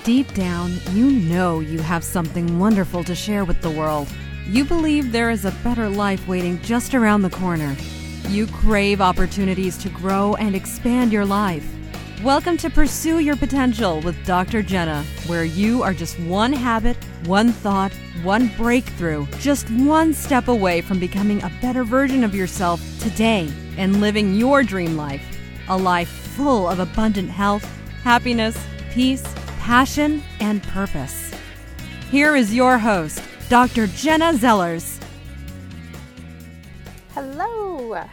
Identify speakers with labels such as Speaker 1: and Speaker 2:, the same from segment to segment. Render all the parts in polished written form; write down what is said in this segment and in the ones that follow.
Speaker 1: Deep down, you know you have something wonderful to share with the world. You believe there is a better life waiting just around the corner. You crave opportunities to grow and expand your life. Welcome to Pursue Your Potential with Dr. Jenna, where you are just one habit, one thought, one breakthrough, just one step away from becoming a better version of yourself today and living your dream life. A life full of abundant health, happiness, peace, passion, and purpose. Here is your host, Dr. Jenna Zellers.
Speaker 2: Hello! I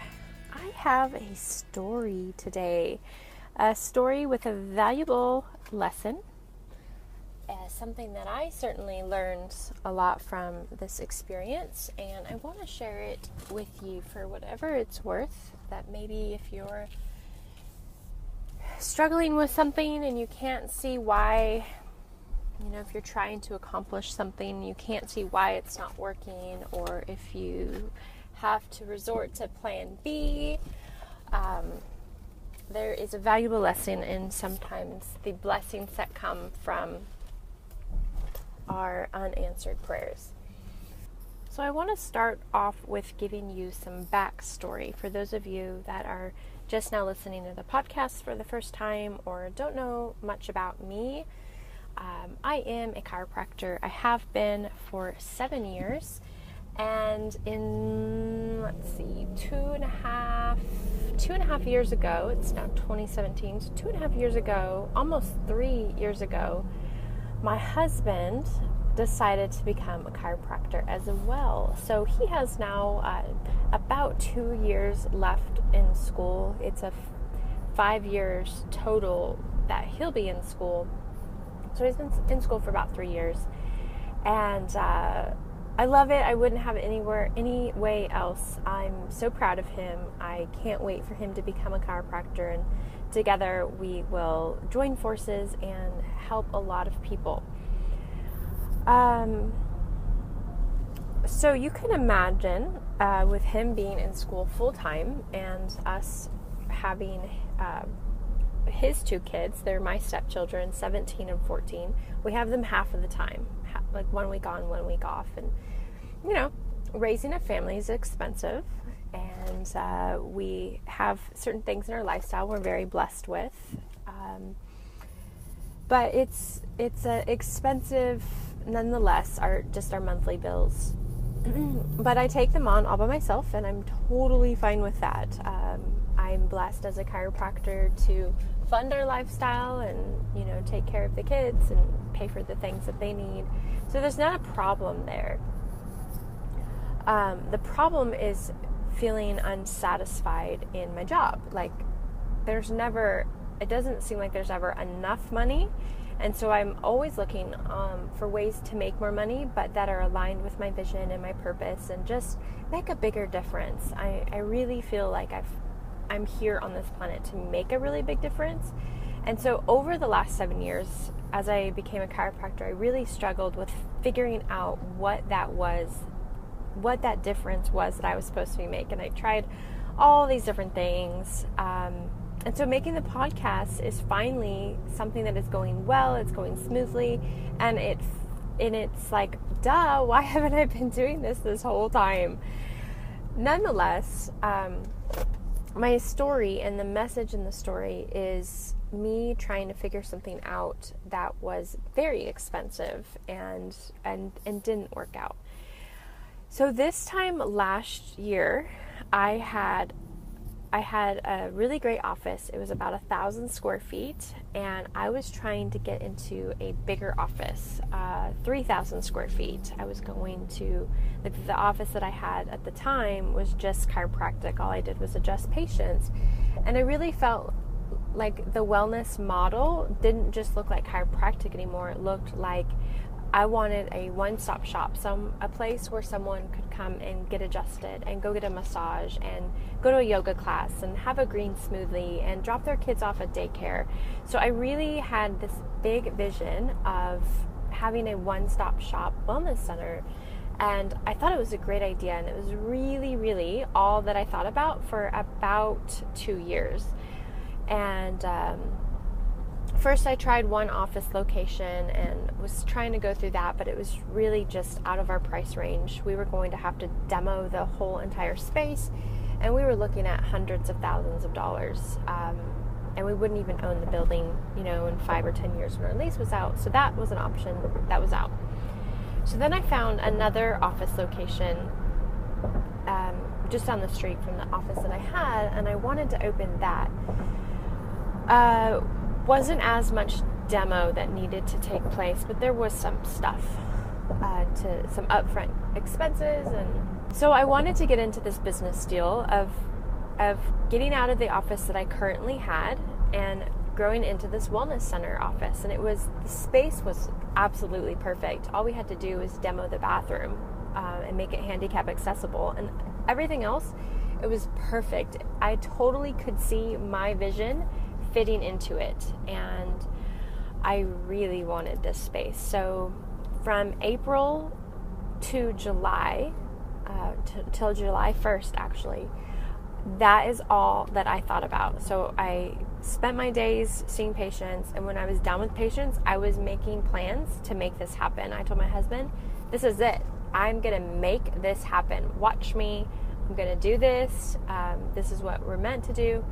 Speaker 2: have a story today. A story with a valuable lesson. Something that I certainly learned a lot from this experience, and I want to share it with you for whatever it's worth. That maybe if you're struggling with something and you can't see why, if you're trying to accomplish something, you can't see why it's not working, or if you have to resort to plan B, there is a valuable lesson in sometimes the blessings that come from our unanswered prayers. So I want to start off with giving you some backstory for those of you that are just now listening to the podcast for the first time or don't know much about me. I am a chiropractor. I have been for 7 years, and in, 2.5 years ago, it's now 2017, so 2.5 years ago, almost 3 years ago, my husband decided to become a chiropractor as well. So he has now about 2 years left in school. It's a 5 years total that he'll be in school. So he's been in school for about 3 years. And I love it. I wouldn't have it any way else. I'm so proud of him. I can't wait for him to become a chiropractor, and together we will join forces and help a lot of people. So you can imagine with him being in school full time and us having his two kids, they're my stepchildren, 17 and 14. We have them half of the time, like 1 week on, 1 week off. And, raising a family is expensive. And we have certain things in our lifestyle we're very blessed with. But it's expensive nonetheless, our monthly bills. But I take them on all by myself, and I'm totally fine with that. I'm blessed as a chiropractor to fund our lifestyle and, take care of the kids and pay for the things that they need. So there's not a problem there. The problem is feeling unsatisfied in my job. Like, it doesn't seem like there's ever enough money. And so I'm always looking for ways to make more money, but that are aligned with my vision and my purpose and just make a bigger difference. I really feel like I'm here on this planet to make a really big difference. And so over the last 7 years, as I became a chiropractor, I really struggled with figuring out what that difference was that I was supposed to be making. I tried all these different things. And so making the podcast is finally something that is going well, it's going smoothly, and it's like, duh, why haven't I been doing this whole time? Nonetheless, my story and the message in the story is me trying to figure something out that was very expensive and didn't work out. So this time last year, I had a really great office. It was about 1,000 square feet, and I was trying to get into a bigger office, 3,000 square feet. I was going to, the office that I had at the time was just chiropractic. All I did was adjust patients, and I really felt like the wellness model didn't just look like chiropractic anymore. It looked like I wanted a one-stop shop, a place where someone could come and get adjusted and go get a massage and go to a yoga class and have a green smoothie and drop their kids off at daycare. So I really had this big vision of having a one-stop shop wellness center, and I thought it was a great idea, and it was really, really all that I thought about for about 2 years. And first I tried one office location and was trying to go through that, but it was really just out of our price range. We were going to have to demo the whole entire space, and we were looking at hundreds of thousands of dollars. And we wouldn't even own the building, in 5 or 10 years when our lease was out. So that was an option that was out. So then I found another office location just down the street from the office that I had, and I wanted to open that. Wasn't as much demo that needed to take place, but there was some stuff, to some upfront expenses, and so I wanted to get into this business deal of getting out of the office that I currently had and growing into this wellness center office. And the space was absolutely perfect. All we had to do was demo the bathroom and make it handicap accessible, and everything else, it was perfect. I totally could see my vision fitting into it, and I really wanted this space. So from April to July, till July 1st actually, that is all that I thought about. So I spent my days seeing patients, and when I was done with patients, I was making plans to make this happen. I told my husband, this is it. I'm going to make this happen. Watch me. I'm going to do this. This is what we're meant to do.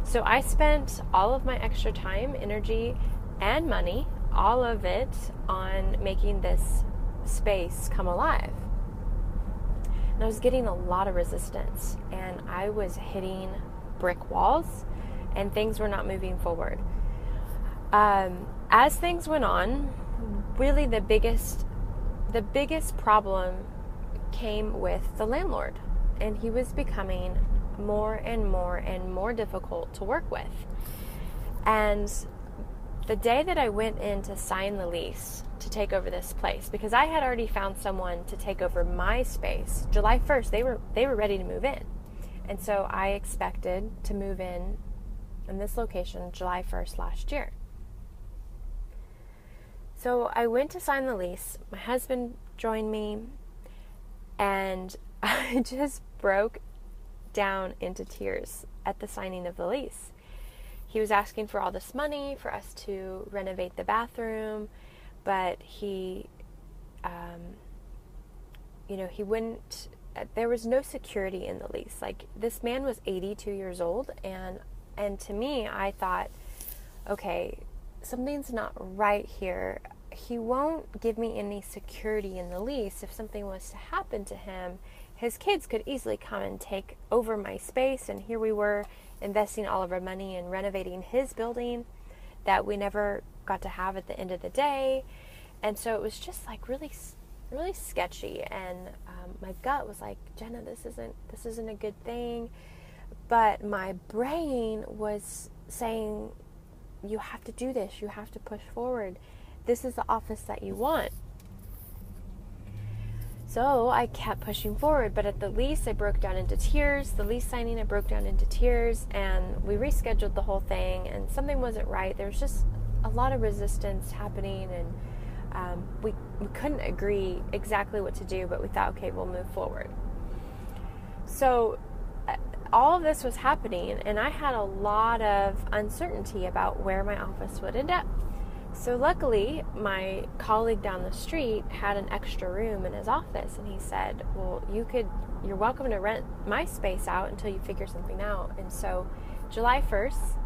Speaker 2: So I spent all of my extra time, energy, and money, all of it, on making this space come alive. And I was getting a lot of resistance, and I was hitting brick walls, and things were not moving forward. As things went on, really the biggest problem came with the landlord, and he was becoming more and more and more difficult to work with. And the day that I went in to sign the lease to take over this place, because I had already found someone to take over my space, July 1st, they were ready to move in. And so I expected to move in this location July 1st last year. So I went to sign the lease. My husband joined me, and I just broke down into tears at the signing of the lease. He was asking for all this money for us to renovate the bathroom, but he wouldn't, there was no security in the lease. Like, this man was 82 years old, and to me, I thought, okay, something's not right here. He won't give me any security in the lease. If something was to happen to him, his kids could easily come and take over my space, and here we were investing all of our money in renovating his building that we never got to have at the end of the day. And so it was just like really, really sketchy, and my gut was like, Jenna, this isn't a good thing. But my brain was saying, you have to do this, you have to push forward. This is the office that you want. So I kept pushing forward, but at the lease, I broke down into tears. The lease signing, I broke down into tears, and we rescheduled the whole thing, and something wasn't right. There was just a lot of resistance happening, and we couldn't agree exactly what to do, but we thought, okay, we'll move forward. So all of this was happening, and I had a lot of uncertainty about where my office would end up. So luckily, my colleague down the street had an extra room in his office, and he said, well, you're welcome to rent my space out until you figure something out. And so July 1st,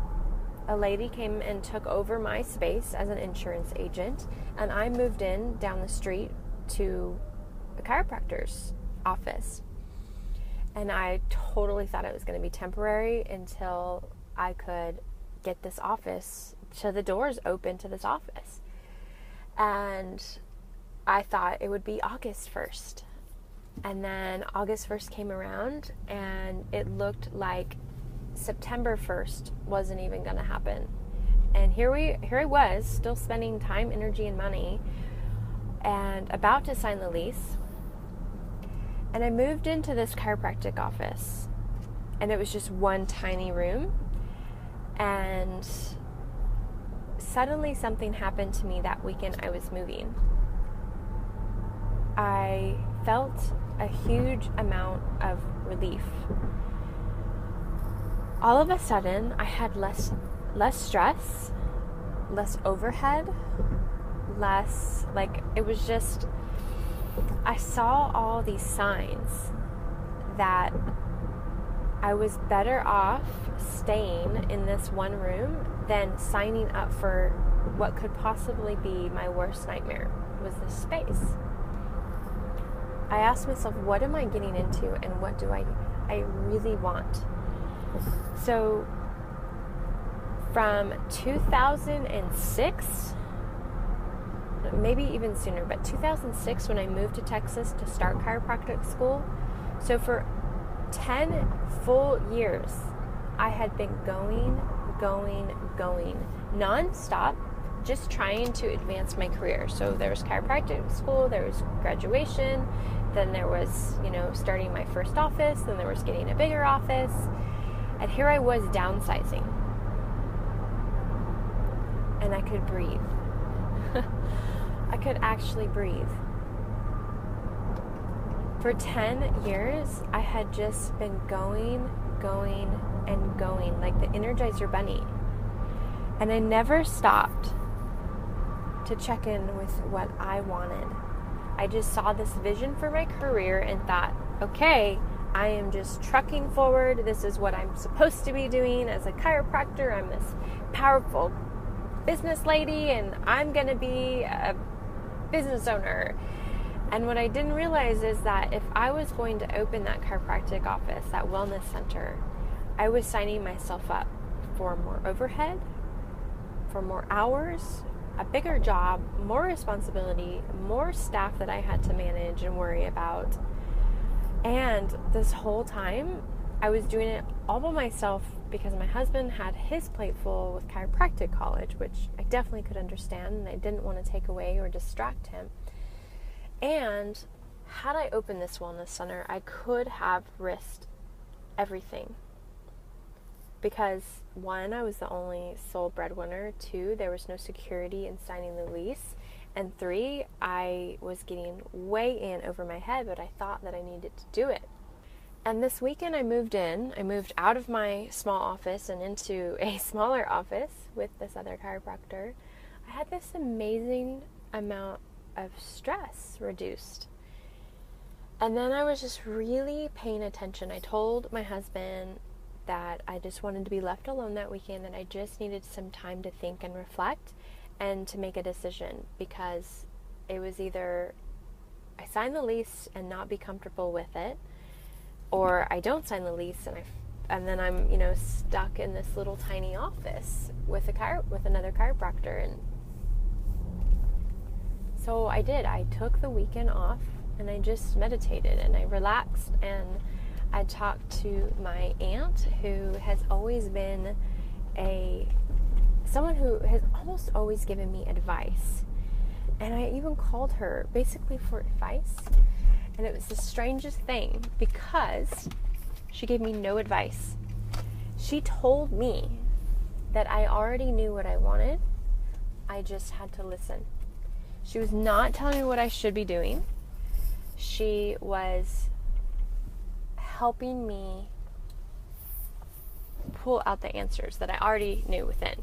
Speaker 2: a lady came and took over my space as an insurance agent, and I moved in down the street to a chiropractor's office. And I totally thought it was going to be temporary until I could get this office, to the doors open to this office. And I thought it would be August 1st. And then August 1st came around, and it looked like September 1st wasn't even going to happen. And here I was, still spending time, energy, and money, and about to sign the lease. And I moved into this chiropractic office, and it was just one tiny room. And suddenly something happened to me that weekend I was moving. I felt a huge amount of relief. All of a sudden, I had less stress. less overhead, less, like, it was just, I saw all these signs that I was better off staying in this one room than signing up for what could possibly be my worst nightmare, was this space. I asked myself, what am I getting into, and what do I really want? So from 2006, maybe even sooner, but 2006 when I moved to Texas to start chiropractic school, so for 10 full years, I had been going, non-stop, just trying to advance my career. So there was chiropractic school, there was graduation, then there was, starting my first office, then there was getting a bigger office, and here I was downsizing. And I could breathe. I could actually breathe. For 10 years, I had just been going, like the Energizer Bunny. And I never stopped to check in with what I wanted. I just saw this vision for my career and thought, okay, I am just trucking forward. This is what I'm supposed to be doing as a chiropractor. I'm this powerful business lady, and I'm going to be a business owner. And what I didn't realize is that if I was going to open that chiropractic office, that wellness center, I was signing myself up for more overhead, for more hours, a bigger job, more responsibility, more staff that I had to manage and worry about. And this whole time, I was doing it all by myself because my husband had his plate full with chiropractic college, which I definitely could understand, and I didn't want to take away or distract him. And had I opened this wellness center, I could have risked everything. Because 1, I was the only sole breadwinner. 2, there was no security in signing the lease. And 3, I was getting way in over my head, but I thought that I needed to do it. And this weekend I moved out of my small office and into a smaller office with this other chiropractor. I had this amazing amount of stress reduced. And then I was just really paying attention. I told my husband that I just wanted to be left alone that weekend, and I just needed some time to think and reflect and to make a decision, because it was either I sign the lease and not be comfortable with it, or I don't sign the lease and then I'm stuck in this little tiny office with another chiropractor. And so I did. I took the weekend off and I just meditated and I relaxed, and I talked to my aunt, who has always been someone who has almost always given me advice. And I even called her basically for advice. And it was the strangest thing, because she gave me no advice. She told me that I already knew what I wanted. I just had to listen. She was not telling me what I should be doing. She was helping me pull out the answers that I already knew within,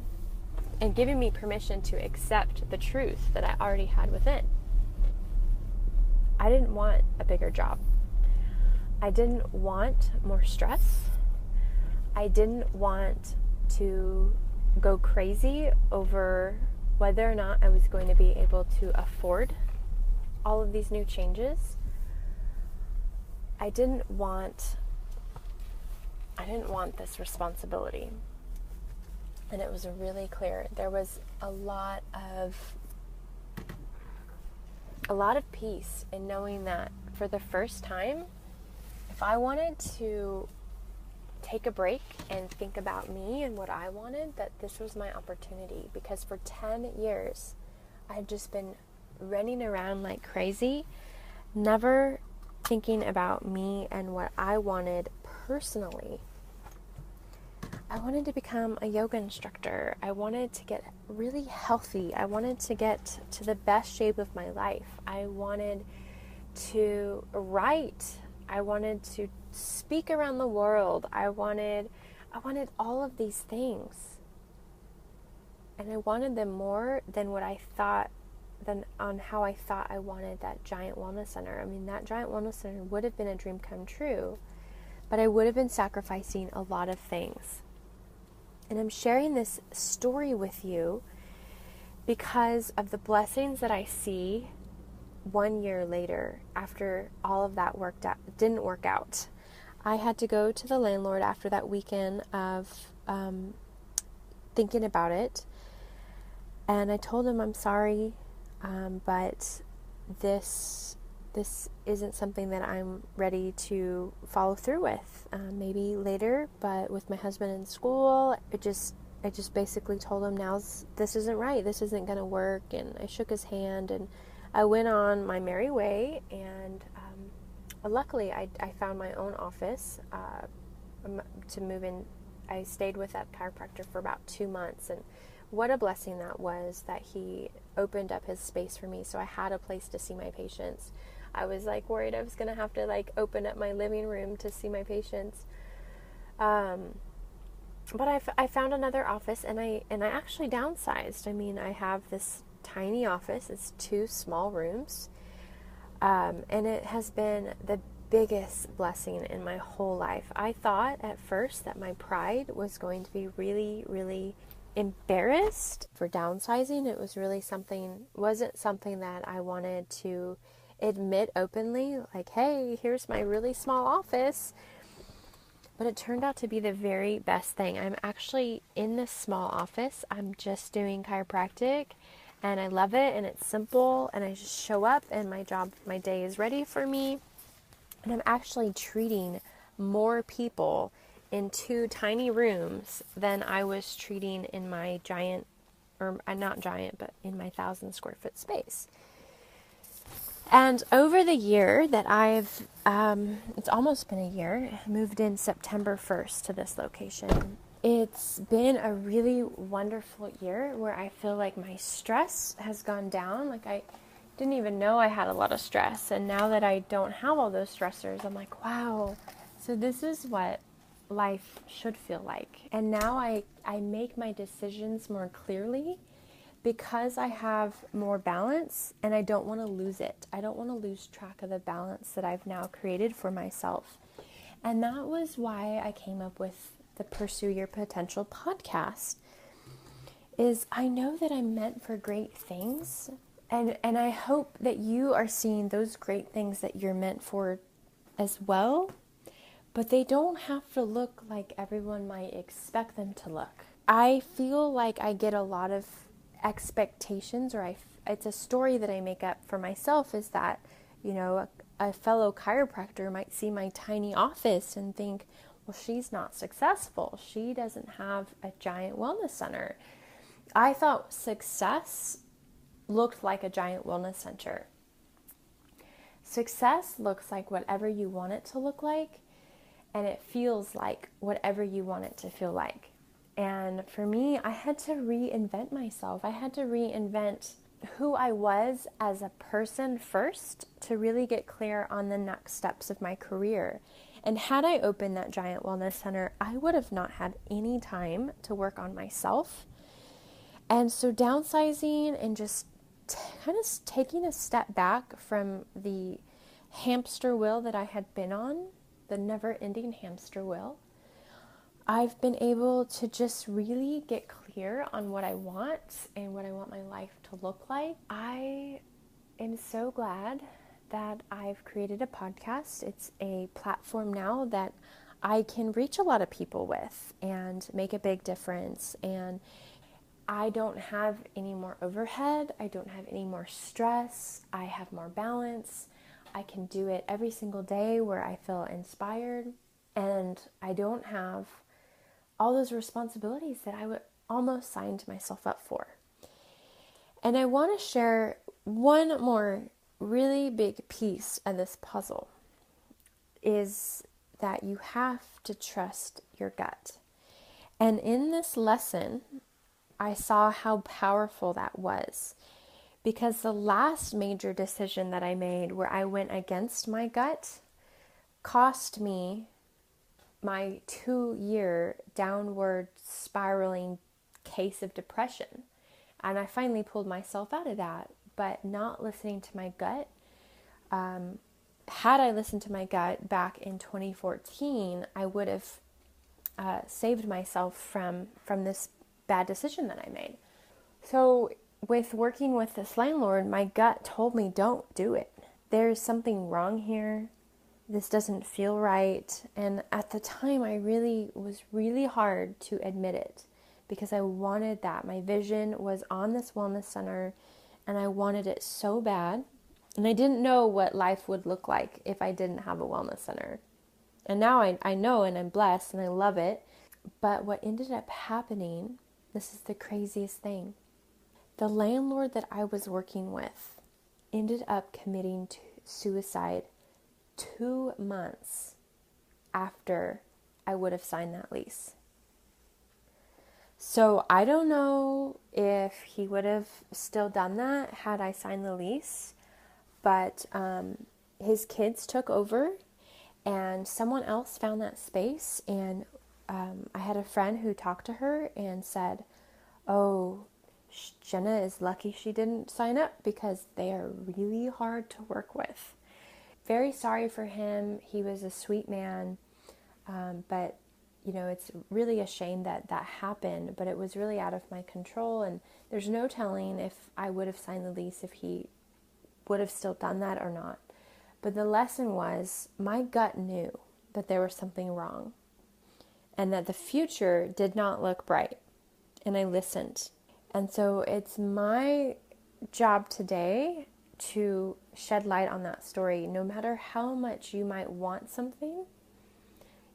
Speaker 2: and giving me permission to accept the truth that I already had within. I didn't want a bigger job. I didn't want more stress. I didn't want to go crazy over whether or not I was going to be able to afford all of these new changes. I didn't want this responsibility. And it was really clear. There was a lot of peace in knowing that for the first time, if I wanted to take a break and think about me and what I wanted, that this was my opportunity. Because for 10 years, I had just been running around like crazy, never thinking about me and what I wanted personally. I wanted to become a yoga instructor. I wanted to get really healthy. I wanted to get to the best shape of my life. I wanted to write. I wanted to speak around the world. I wanted all of these things. And I wanted them more than what I thought, than on how I thought I wanted that giant wellness center. I mean, that giant wellness center would have been a dream come true, but I would have been sacrificing a lot of things. And I'm sharing this story with you because of the blessings that I see 1 year later after all of that didn't work out. I had to go to the landlord after that weekend of thinking about it, and I told him I'm sorry, but this isn't something that I'm ready to follow through with. Maybe later, but with my husband in school, I just basically told him, this isn't right, this isn't going to work, and I shook his hand, and I went on my merry way, and luckily I found my own office to move in. I stayed with that chiropractor for about 2 months, and what a blessing that was, that he opened up his space for me, so I had a place to see my patients. I was worried I was going to have to open up my living room to see my patients. But I found another office, and I actually downsized. I mean, I have this tiny office. It's 2 small rooms. And it has been the biggest blessing in my whole life. I thought at first that my pride was going to be really, really embarrassed for downsizing. It was really wasn't something that I wanted to admit openly, hey, here's my really small office. But it turned out to be the very best thing. I'm actually in this small office. I'm just doing chiropractic, and I love it, and it's simple, and I just show up, and my day is ready for me. And I'm actually treating more people in 2 tiny rooms than I was treating in my giant, or not giant, but in my 1,000 square foot space. And over the year that it's almost been a year, moved in September 1st to this location. It's been a really wonderful year where I feel like my stress has gone down. I didn't even know I had a lot of stress. And now that I don't have all those stressors, I'm like, wow, so this is what life should feel like. And now I make my decisions more clearly, because I have more balance, and I don't want to lose it. I don't want to lose track of the balance that I've now created for myself. And that was why I came up with the Pursue Your Potential podcast. Is I know that I'm meant for great things, and I hope that you are seeing those great things that you're meant for as well, but they don't have to look like everyone might expect them to look. I feel like I get a lot of expectations, or it's a story that I make up for myself, is that, a fellow chiropractor might see my tiny office and think, well, she's not successful. She doesn't have a giant wellness center. I thought success looked like a giant wellness center. Success looks like whatever you want it to look like, and it feels like whatever you want it to feel like. And for me, I had to reinvent myself. I had to reinvent who I was as a person first to really get clear on the next steps of my career. And had I opened that giant wellness center, I would have not had any time to work on myself. And so downsizing and just kind of taking a step back from the hamster wheel that I had been on, the never-ending hamster wheel, I've been able to just really get clear on what I want and what I want my life to look like. I am so glad that I've created a podcast. It's a platform now that I can reach a lot of people with and make a big difference. And I don't have any more overhead. I don't have any more stress. I have more balance. I can do it every single day where I feel inspired. And I don't have all those responsibilities that I would almost signed myself up for. And I want to share one more really big piece of this puzzle, is that you have to trust your gut. And in this lesson, I saw how powerful that was, because the last major decision that I made where I went against my gut cost me my 2-year downward spiraling case of depression. And I finally pulled myself out of that, but not listening to my gut. Had I listened to my gut back in 2014, I would have saved myself from this bad decision that I made. So with working with this landlord, my gut told me, don't do it. There's something wrong here. This doesn't feel right. And at the time, was really hard to admit it because I wanted that. My vision was on this wellness center and I wanted it so bad. And I didn't know what life would look like if I didn't have a wellness center. And now I know, and I'm blessed and I love it. But what ended up happening, this is the craziest thing. The landlord that I was working with ended up committing suicide 2 months after I would have signed that lease. So I don't know if he would have still done that had I signed the lease, but his kids took over and someone else found that space, and I had a friend who talked to her and said, oh, Jenna is lucky she didn't sign up because they are really hard to work with. Very sorry for him. He was a sweet man, but it's really a shame that happened, but it was really out of my control, and there's no telling if I would have signed the lease, if he would have still done that or not. But the lesson was, my gut knew that there was something wrong and that the future did not look bright, and I listened. And so it's my job today to shed light on that story. No matter how much you might want something,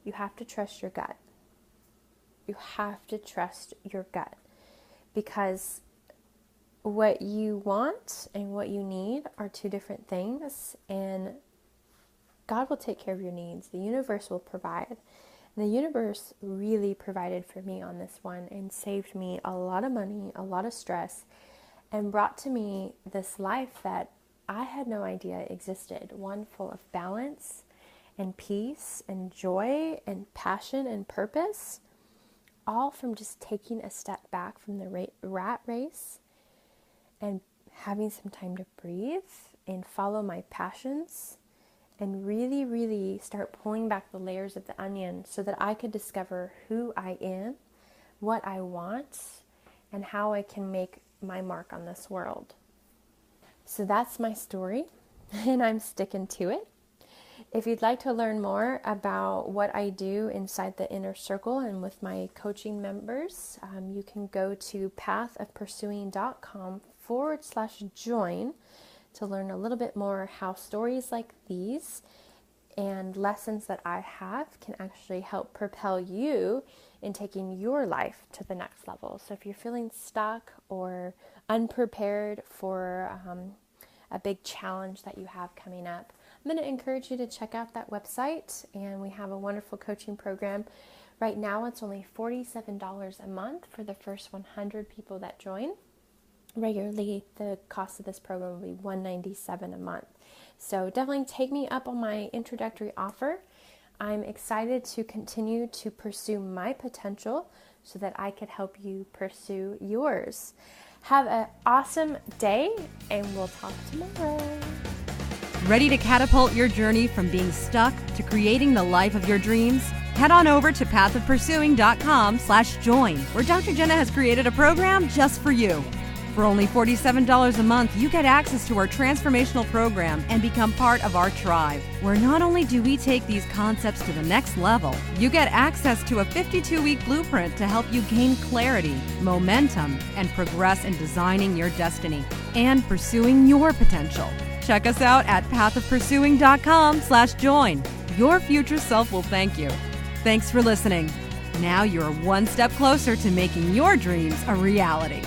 Speaker 2: you have to trust your gut. You have to trust your gut, because what you want and what you need are two different things, and God will take care of your needs. The universe will provide. And the universe really provided for me on this one and saved me a lot of money, a lot of stress, and brought to me this life that I had no idea existed. One full of balance and peace and joy and passion and purpose, all from just taking a step back from the rat race and having some time to breathe and follow my passions and really, really start pulling back the layers of the onion so that I could discover who I am, what I want, and how I can make my mark on this world. So that's my story, and I'm sticking to it. If you'd like to learn more about what I do inside the inner circle and with my coaching members, you can go to pathofpursuing.com/join to learn a little bit more how stories like these and lessons that I have can actually help propel you in taking your life to the next level. So if you're feeling stuck or unprepared for a big challenge that you have coming up, I'm going to encourage you to check out that website, and we have a wonderful coaching program. Right now it's only $47 a month for the first 100 people that join. Regularly, the cost of this program will be $197 a month. So definitely take me up on my introductory offer. I'm excited to continue to pursue my potential so that I could help you pursue yours. Have an awesome day, and we'll talk tomorrow.
Speaker 1: Ready to catapult your journey from being stuck to creating the life of your dreams? Head on over to pathofpursuing.com/join, where Dr. Jenna has created a program just for you. For only $47 a month, you get access to our transformational program and become part of our tribe, where not only do we take these concepts to the next level, you get access to a 52-week blueprint to help you gain clarity, momentum, and progress in designing your destiny and pursuing your potential. Check us out at pathofpursuing.com/join. Your future self will thank you. Thanks for listening. Now you're one step closer to making your dreams a reality.